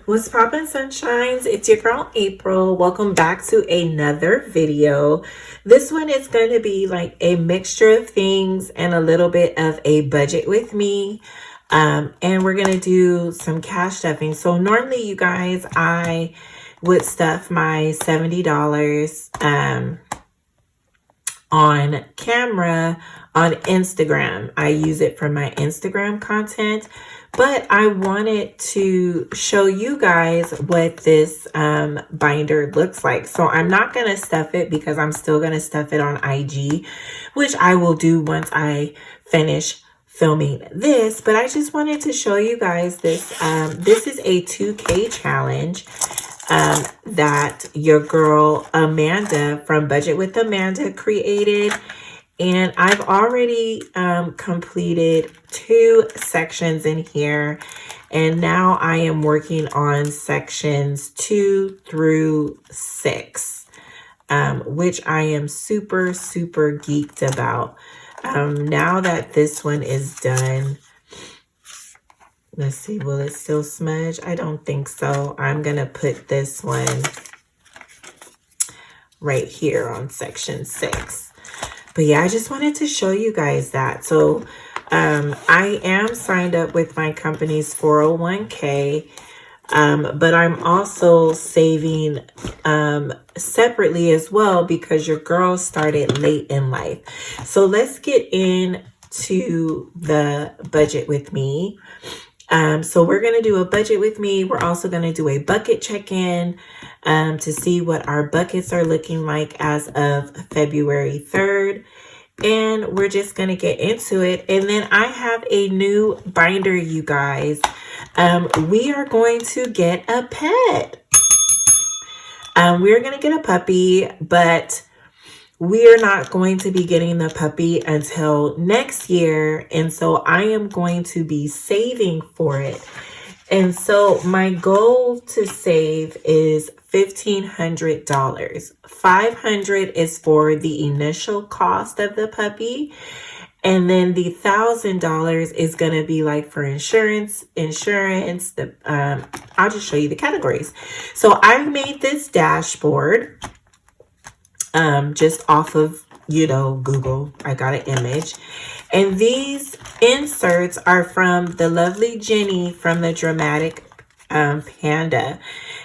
What's poppin', sunshines? It's your girl April. Welcome back to another video. This one is going to be like a mixture of things and a little bit of a budget with me. And we're going to do some cash stuffing. So normally, you guys, I would stuff my $70 on camera on Instagram. I use it for my Instagram content, but I wanted to show you guys what this binder looks like. So I'm not going to stuff it because I'm still going to stuff it on IG, which I will do once I finish filming this. But I just wanted to show you guys this. This is a 2K challenge that your girl Amanda from Budget with Amanda created. And I've already completed 2 sections in here. And now I am working on sections 2 through 6, which I am super geeked about. Now that this one is done, let's see, will it still smudge? I don't think so. I'm going to put this one right here on section 6. But yeah, I just wanted to show you guys that. So I am signed up with my company's 401k, but I'm also saving separately as well because your girl started late in life. So let's get into the budget with me. So we're going to do a budget with me. We're also going to do a bucket check-in to see what our buckets are looking like as of February 3rd. And we're just going to get into it. And then I have a new binder, you guys. We are going to get a pet. We're going to get a puppy, but we're not going to be getting the puppy until next year. And so I am going to be saving for it. And so my goal to save is $1,500. $500 is for the initial cost of the puppy. And then the $1,000 is going to be like for insurance, I'll just show you the categories. So I made this dashboard just off of, Google. I got an image. And these inserts are from the lovely Jenny from the Dramatic Panda.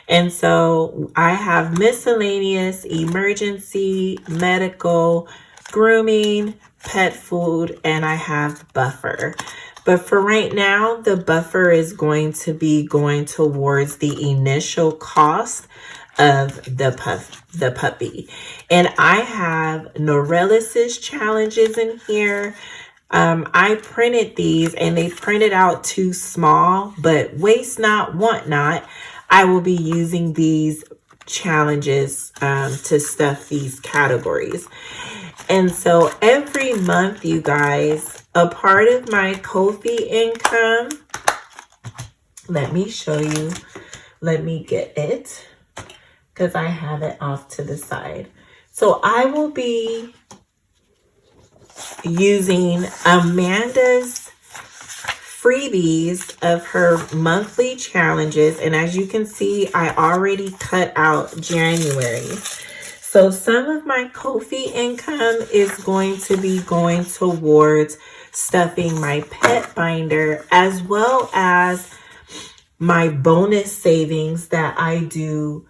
And so I have miscellaneous, emergency, medical, grooming, pet food, and I have buffer. But for right now, the buffer is going to be going towards the initial cost of the puppy. And I have Norellis's challenges in here. I printed these and they printed out too small, but waste not, want not. I will be using these challenges to stuff these categories. And so every month, you guys, a part of my Ko-fi income, let me show you, let me get it, because I have it off to the side. So I will be using Amanda's freebies of her monthly challenges. And as you can see, I already cut out January. So some of my Ko-fi income is going to be going towards stuffing my pet binder as well as my bonus savings that I do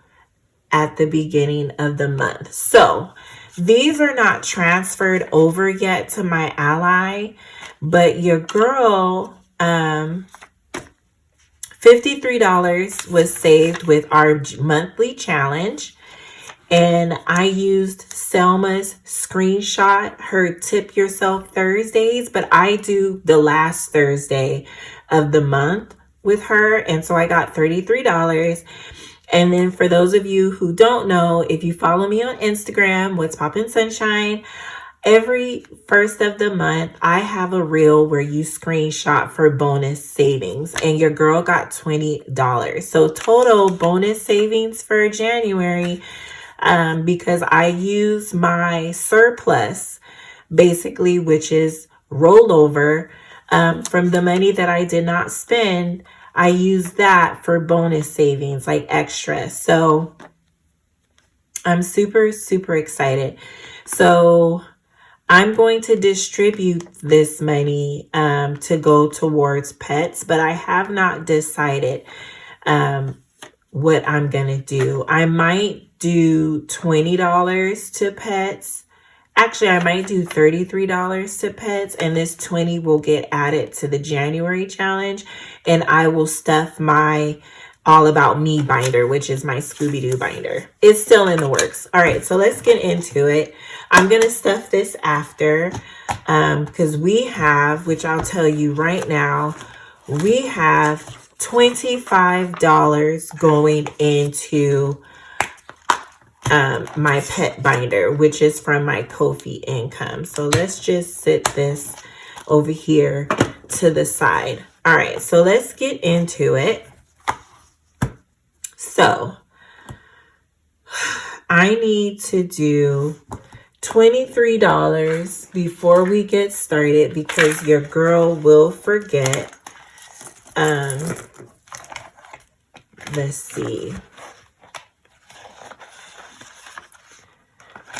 at the beginning of the month. So these are not transferred over yet to my ally, but your girl, $53 was saved with our monthly challenge. And I used Selma's screenshot, her Tip Yourself Thursdays, but I do the last Thursday of the month with her. And so I got $33. And then for those of you who don't know, if you follow me on Instagram, What's Poppin' Sunshine, every first of the month, I have a reel where you screenshot for bonus savings. And your girl got $20. So total bonus savings for January, because I use my surplus, basically, which is rollover from the money that I did not spend. I use that for bonus savings, like extra. So I'm super, super excited. So I'm going to distribute this money to go towards pets, but I have not decided what I'm going to do. I might do $20 to pets. Actually, I might do $33 to pets, and this 20 will get added to the January challenge, and I will stuff my All About Me binder, which is my Scooby-Doo binder. It's still in the works. All right, so let's get into it. I'm going to stuff this after because we have, which I'll tell you right now, we have $25 going into my pet binder, which is from my Ko-fi income. So let's just sit this over here to the side. All right, so let's get into it. So I need to do $23 before we get started because your girl will forget. Let's see.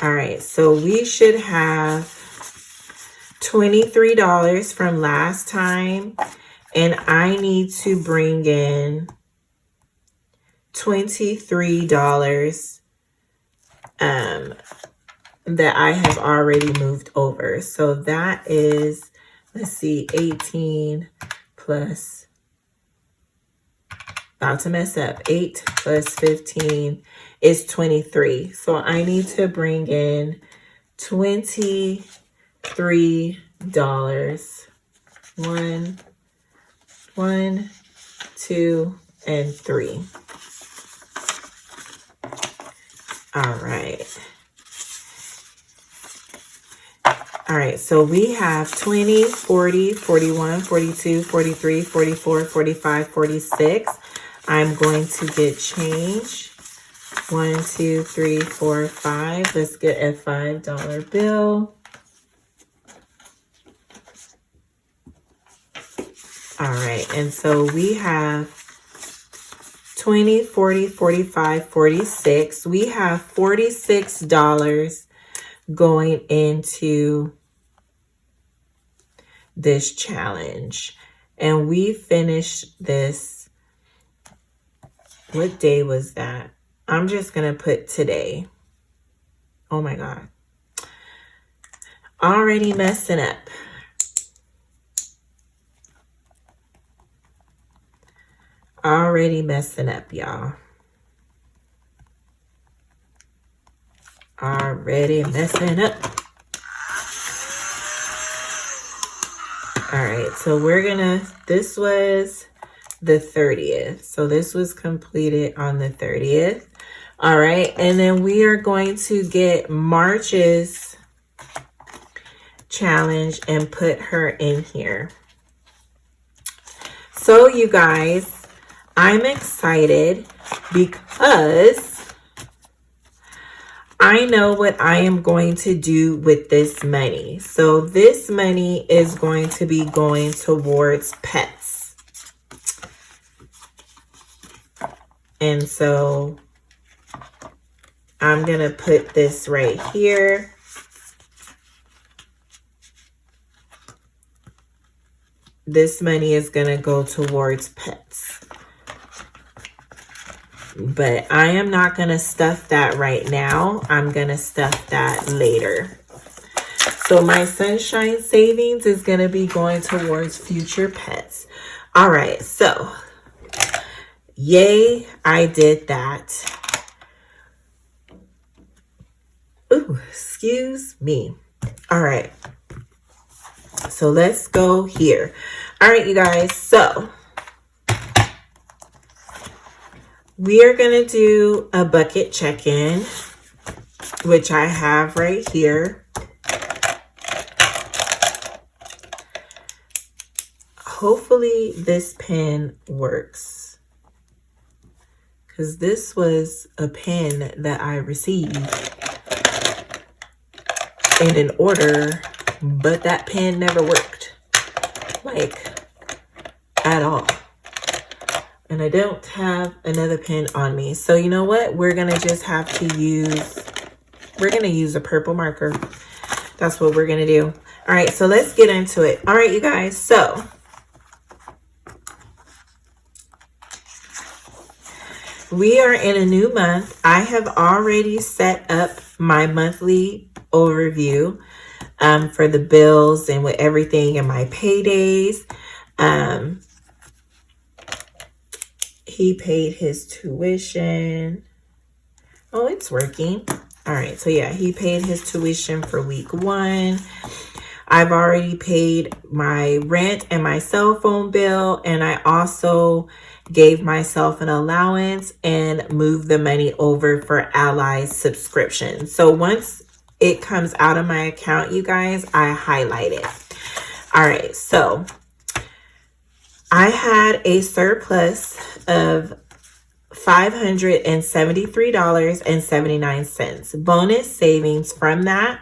All right, so we should have $23 from last time, and I need to bring in $23 that I have already moved over. So that is, let's see, 18 plus, about to mess up, 8 plus 15 is 23. So I need to bring in $23. One, 2, and 3. All right. All right, so we have 20, 40, 41, 42, 43, 44, 45, 46. I'm going to get change. 1, 2, 3, 4, 5. Let's get a $5 bill. All right, and so we have 20, 40, 45, 46. We have $46 going into this challenge. And we finished this. What day was that? I'm just going to put today. Oh my God. Already messing up. Already messing up, y'all. Already messing up. All right, so we're gonna, this was the 30th. So this was completed on the 30th. All right, and then we are going to get March's challenge and put her in here. So you guys, I'm excited because I know what I am going to do with this money. So this money is going to be going towards pets. And so I'm going to put this right here. This money is going to go towards pets. But I am not going to stuff that right now. I'm going to stuff that later. So my sunshine savings is going to be going towards future pets. All right. So, yay, I did that. Ooh, excuse me. All right. So let's go here. All right, you guys. So we are going to do a bucket check-in, which I have right here. Hopefully this pen works, because this was a pen that I received in an order, but that pen never worked, like, at all. And I don't have another pen on me. So you know what? We're going to just have to use, we're going to use a purple marker. That's what we're going to do. All right, so let's get into it. All right, you guys. So we are in a new month. I have already set up my monthly overview for the bills and with everything and my paydays. He paid his tuition. Oh, it's working. All right. So yeah, he paid his tuition for week 1. I've already paid my rent and my cell phone bill. And I also gave myself an allowance and moved the money over for Ally's subscription. So once it comes out of my account, you guys, I highlight it. All right. So I had a surplus of $573.79. Bonus savings from that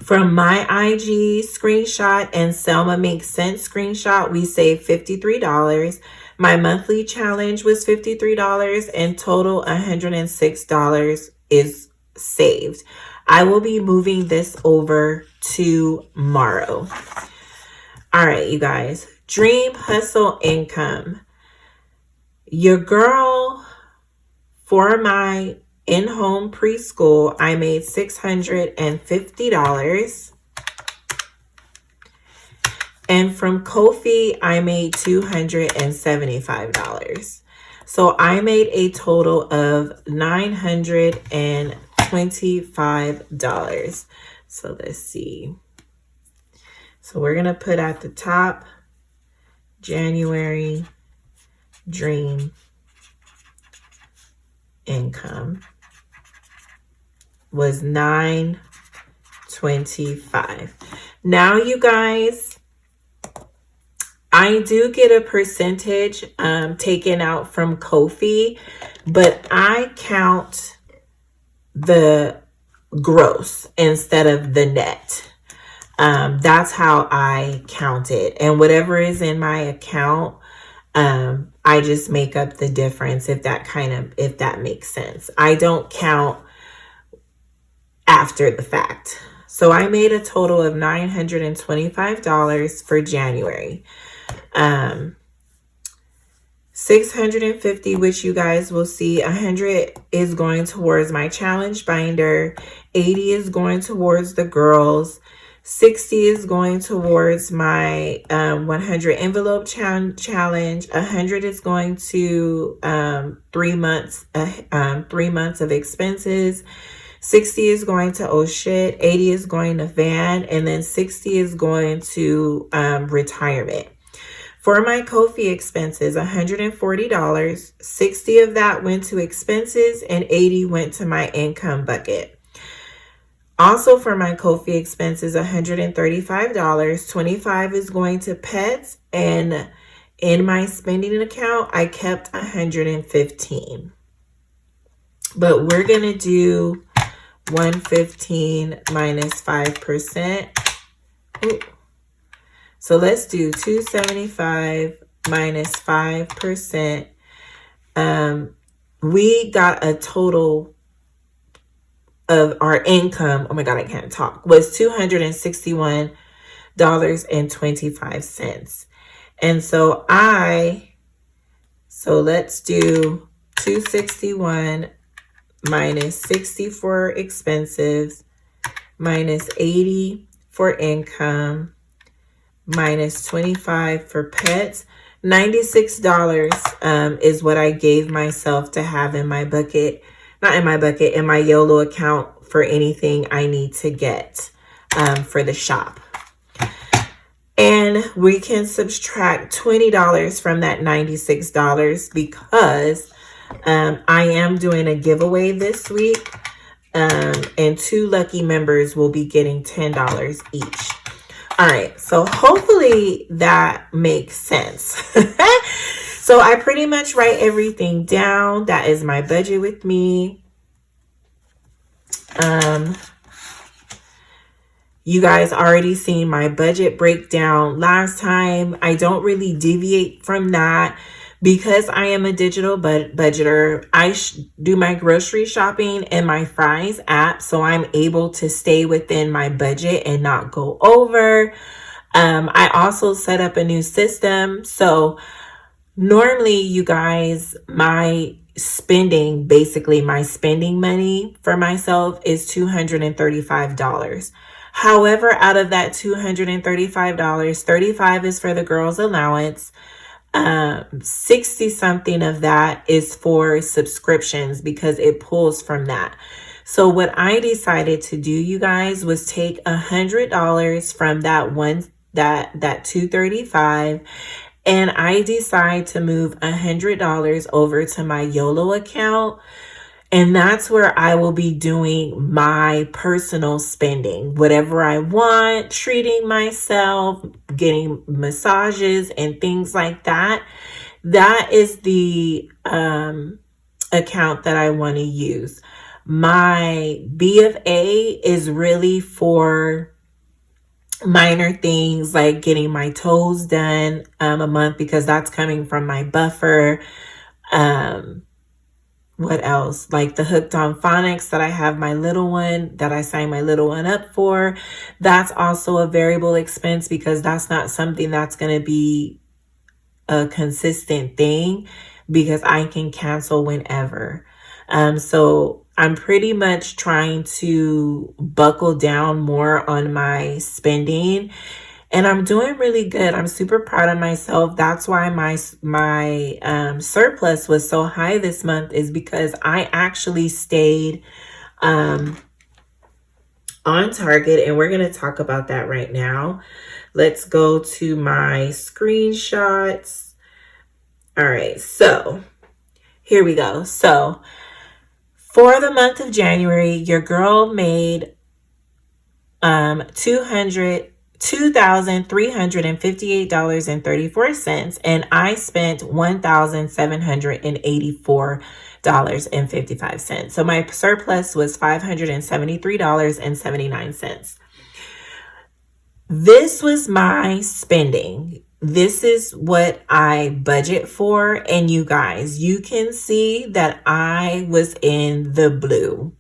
from my IG screenshot and Selma Makes Sense screenshot, we saved $53. My monthly challenge was $53 and total $106 is saved. I will be moving this over tomorrow. All right, you guys. Dream hustle income. Your girl, for my in-home preschool, I made $650. And from Ko-fi, I made $275. So I made a total of $925. So let's see. So we're going to put at the top, January dream income was $925. Now, you guys, I do get a percentage taken out from Ko-fi, but I count the gross instead of the net. That's how I count it. And whatever is in my account, I just make up the difference if that makes sense. I don't count after the fact. So I made a total of $925 for January. 650, which you guys will see, 100 is going towards my challenge binder, 80 is going towards the girls, 60 is going towards my 100 envelope challenge. 100 is going to 3 months of expenses. 60 is going to oh shit. 80 is going to van, and then 60 is going to retirement. For my Ko-fi expenses, $140. 60 of that went to expenses, and 80 went to my income bucket. Also for my Ko-fi expenses, $135. 25 is going to pets, and in my spending account, I kept $115. But we're going to do 115 minus 5%. Ooh. So let's do 275 minus 5%. We got a total of our income, oh my God, I can't talk, was $261.25. And so let's do 261 minus 60 for expenses, minus 80 for income, minus 25 for pets. $96 is what I gave myself to have in my bucket. Not in my bucket, in my YOLO account for anything I need to get for the shop. And we can subtract $20 from that $96 because I am doing a giveaway this week. And 2 lucky members will be getting $10 each. All right, so hopefully that makes sense. So I pretty much write everything down. That is my budget with me. You guys already seen my budget breakdown last time. I don't really deviate from that because I am a digital budgeter. I do my grocery shopping in my Fries app, so I'm able to stay within my budget and not go over. I also set up a new system. So normally, you guys, basically my spending money for myself is $235. However, out of that $235, 35 is for the girls' allowance. 60 something of that is for subscriptions because it pulls from that. So what I decided to do, you guys, was take $100 from that 235, and I decide to move $100 over to my YOLO account. And that's where I will be doing my personal spending, whatever I want, treating myself, getting massages and things like that. That is the account that I want to use. My B of A is really for minor things like getting my toes done a month because that's coming from my buffer. What else? Like the Hooked on Phonics that I have my little one, that I signed my little one up for. That's also a variable expense because that's not something that's going to be a consistent thing because I can cancel whenever. So I'm pretty much trying to buckle down more on my spending. And I'm doing really good. I'm super proud of myself. That's why my surplus was so high this month, is because I actually stayed on target. And we're going to talk about that right now. Let's go to my screenshots. All right. So here we go. So for the month of January, your girl made $2,358.34, and I spent $1,784.55. So my surplus was $573.79. This was my spending. This is what I budget for. And you guys, you can see that I was in the blue.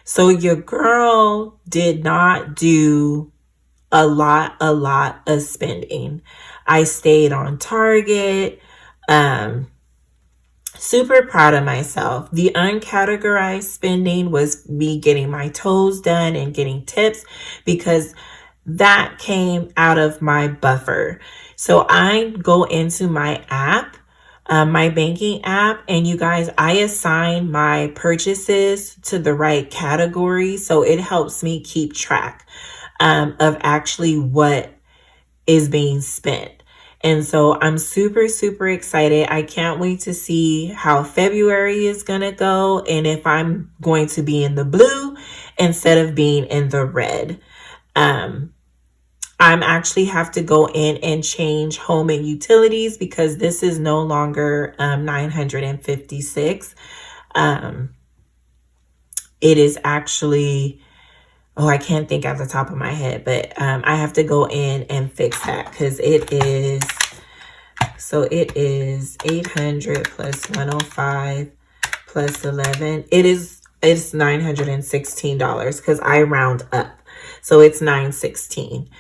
So your girl did not do a lot of spending. I stayed on target. Super proud of myself. The uncategorized spending was me getting my toes done and getting tips because that came out of my buffer. So I go into my app, my banking app, and you guys, I assign my purchases to the right category. So it helps me keep track of actually what is being spent. And so I'm super excited. I can't wait to see how February is going to go and if I'm going to be in the blue instead of being in the red. I'm actually have to go in and change home and utilities because this is no longer $956. It is actually, I can't think at the top of my head, but I have to go in and fix that because it is 800 plus 105 plus 11. It's $916 because I round up. So it's 916.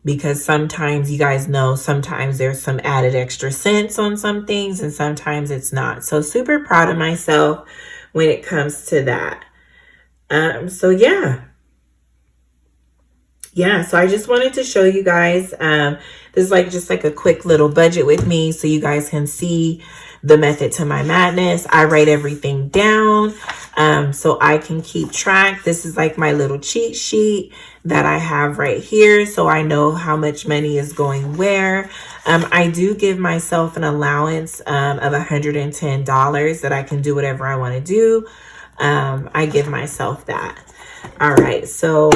Because sometimes, you guys know, sometimes there's some added extra cents on some things and sometimes it's not. So super proud of myself when it comes to that. So I just wanted to show you guys, this is just like a quick little budget with me so you guys can see the method to my madness. I write everything down so I can keep track. This is like my little cheat sheet that I have right here so I know how much money is going where. I do give myself an allowance of $110 that I can do whatever I want to do. I give myself that. All right, so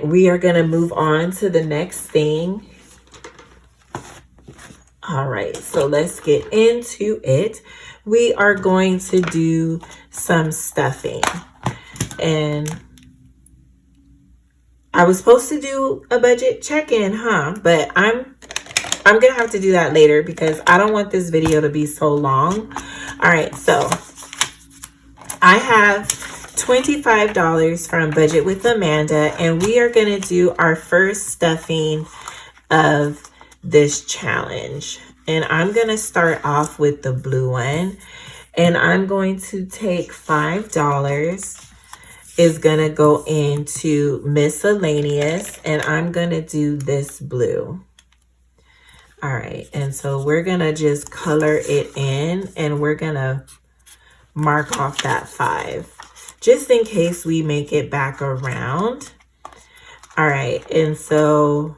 we are going to move on to the next thing. All right, so let's get into it. We are going to do some stuffing. And I was supposed to do a budget check-in, huh? But I'm gonna have to do that later because I don't want this video to be so long. All right, so I have $25 from Budget with Amanda, and we are gonna do our first stuffing of this challenge. And I'm gonna start off with the blue one, and I'm going to take $5 is gonna go into miscellaneous, and I'm gonna do this blue. All right, and so we're gonna just color it in, and we're gonna mark off that 5 just in case we make it back around. All right, and so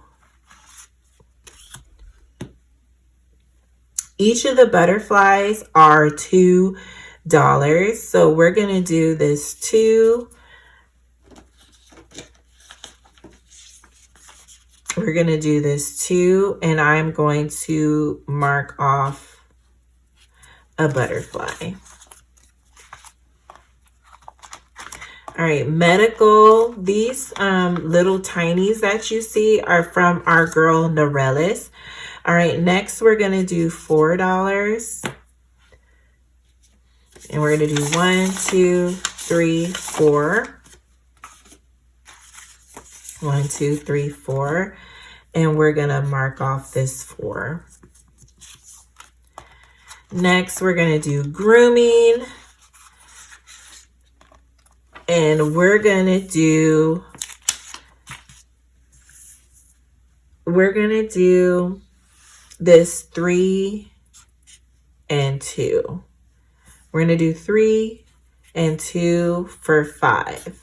each of the butterflies are $2. So we're gonna do this 2. We're going to do this 2, and I'm going to mark off a butterfly. All right, medical. These little tinies that you see are from our girl Norellis. All right, next we're going to do $4. And we're going to do 1, 2, 3, 4. 1, 2, 3, 4. And we're going to mark off this 4. Next, we're going to do grooming. And we're going to do this 3 and 2. We're going to do 3 and 2 for 5.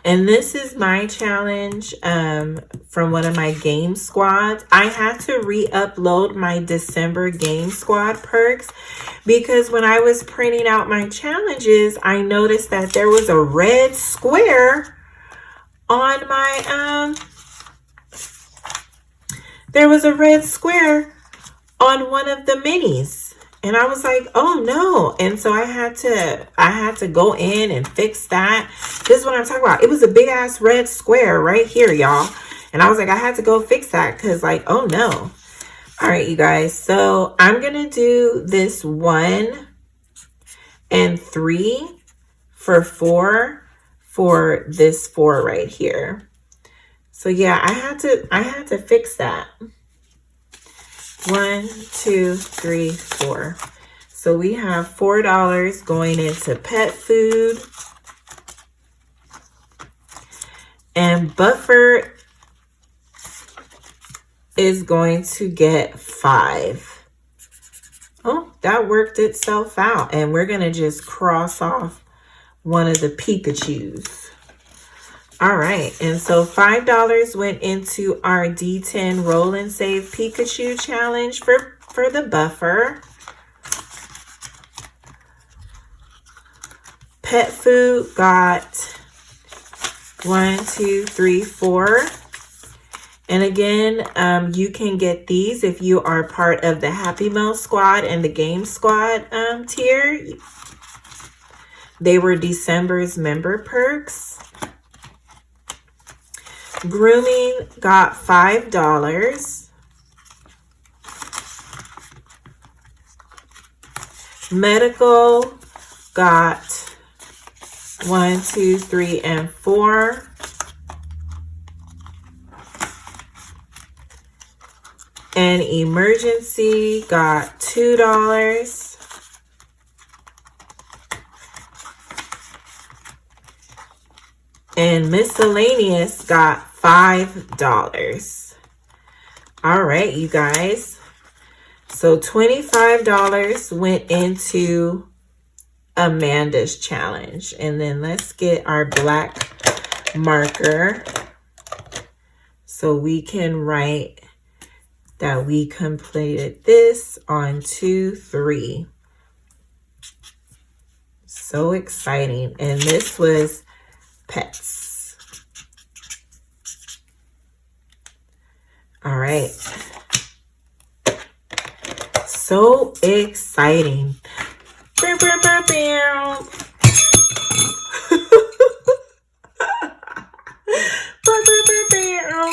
And this is my challenge from one of my game squads. I had to re-upload my December game squad perks because when I was printing out my challenges, I noticed that there was a red square on my one of the minis. And I was like, oh no. And so I had to go in and fix that. This is what I'm talking about. It was a big ass red square right here, y'all. And I was like, I had to go fix that because like, oh no. All right, you guys. So I'm going to do this 1 and 3 for 4 for this 4 right here. So yeah, I had to fix that. 1, 2, 3, 4. So we have $4 going into pet food. And Buffer is going to get 5. Oh, that worked itself out. And we're going to just cross off one of the Pikachus. All right, and so $5 went into our D10 Roll and Save Pikachu challenge for the Buffer. Pet food got 1, 2, 3, 4. And again, you can get these if you are part of the Happy Meal Squad and the Game Squad tier. They were December's member perks. Grooming got $5. Medical got 1, 2, 3, and 4. And emergency got $2. And miscellaneous got $5. All right, you guys. So $25 went into Amanda's challenge. And then let's get our black marker so we can write that we completed this on 2-3. So exciting. And this was pets. All right. So exciting. Bow, bow, bow, bow. Bow, bow, bow, bow.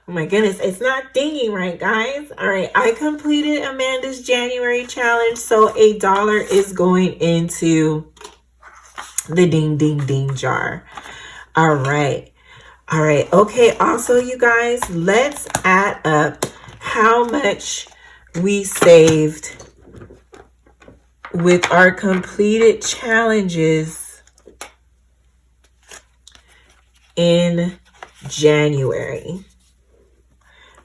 Oh my goodness, it's not dinging right, guys. All right, I completed Amanda's January challenge, so $1 is going into the ding, ding, ding jar. All right. All right. Okay. Also, you guys, let's add up how much we saved with our completed challenges in January.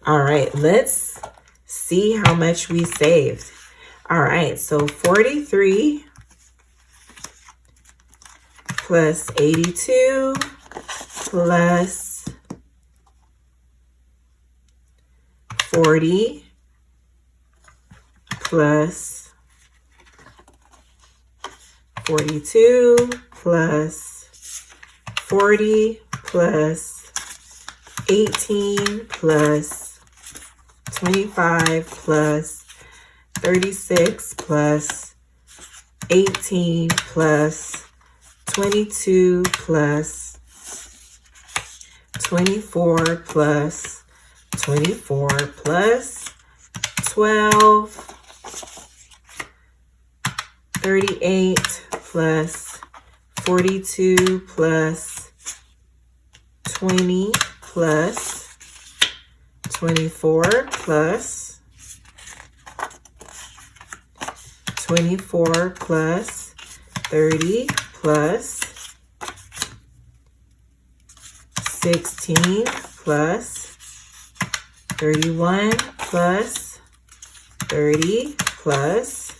All right. Let's see how much we saved. All right. So 43 plus 82 plus 40 plus 42 plus 40 plus 18 plus 25 plus 36 plus 18 plus 22 plus 24 plus 24 plus 12, 38 plus 42 plus 20 plus 24 plus 24 plus 30 plus 16 plus 31 plus 30 plus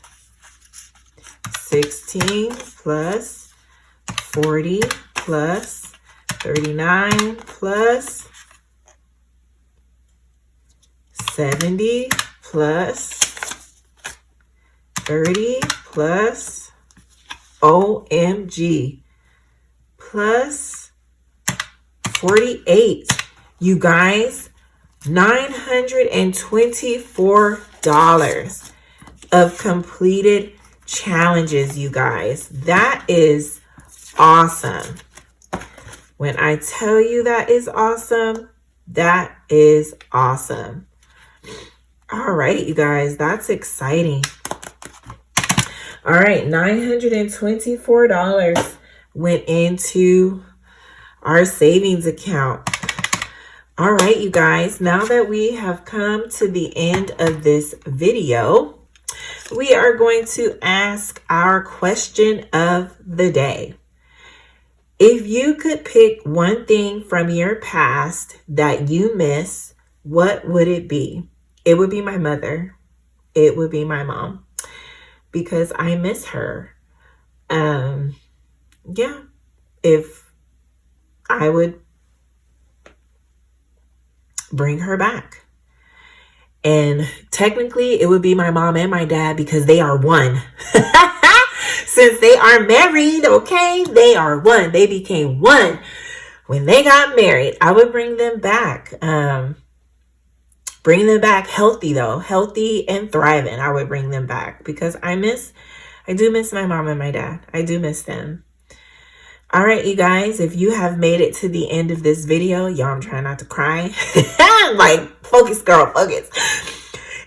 16 plus 40 plus 39 plus 70 plus 30 plus OMG plus 48. You guys, $924 of completed challenges, you guys. That is awesome. When I tell you that is awesome, that is awesome. All right, you guys, that's exciting. All right, $924 went into our savings account. All right, you guys, now that we have come to the end of this video, we are going to ask our question of the day. If you could pick one thing from your past that you miss, what would it be? It would be my mother. It would be my mom, because I miss her. Yeah, if I would bring her back. And technically it would be my mom and my dad, because they are one. Since they are married, okay? They are one. They became one when they got married. I would bring them back. Bring them back healthy, though. Healthy and thriving. I would bring them back, because I do miss my mom and my dad. I do miss them. All right, you guys, if you have made it to the end of this video, y'all, I'm trying not to cry. Like, focus, girl, focus.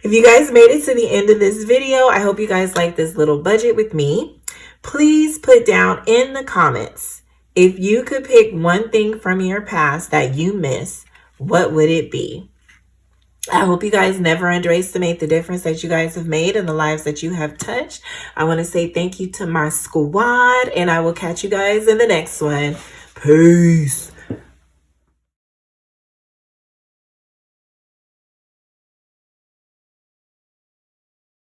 If you guys made it to the end of this video, I hope you guys like this little budget with me. Please put down in the comments, if you could pick one thing from your past that you miss, what would it be? I hope you guys never underestimate the difference that you guys have made in the lives that you have touched. I want to say thank you to my squad, and I will catch you guys in the next one. Peace.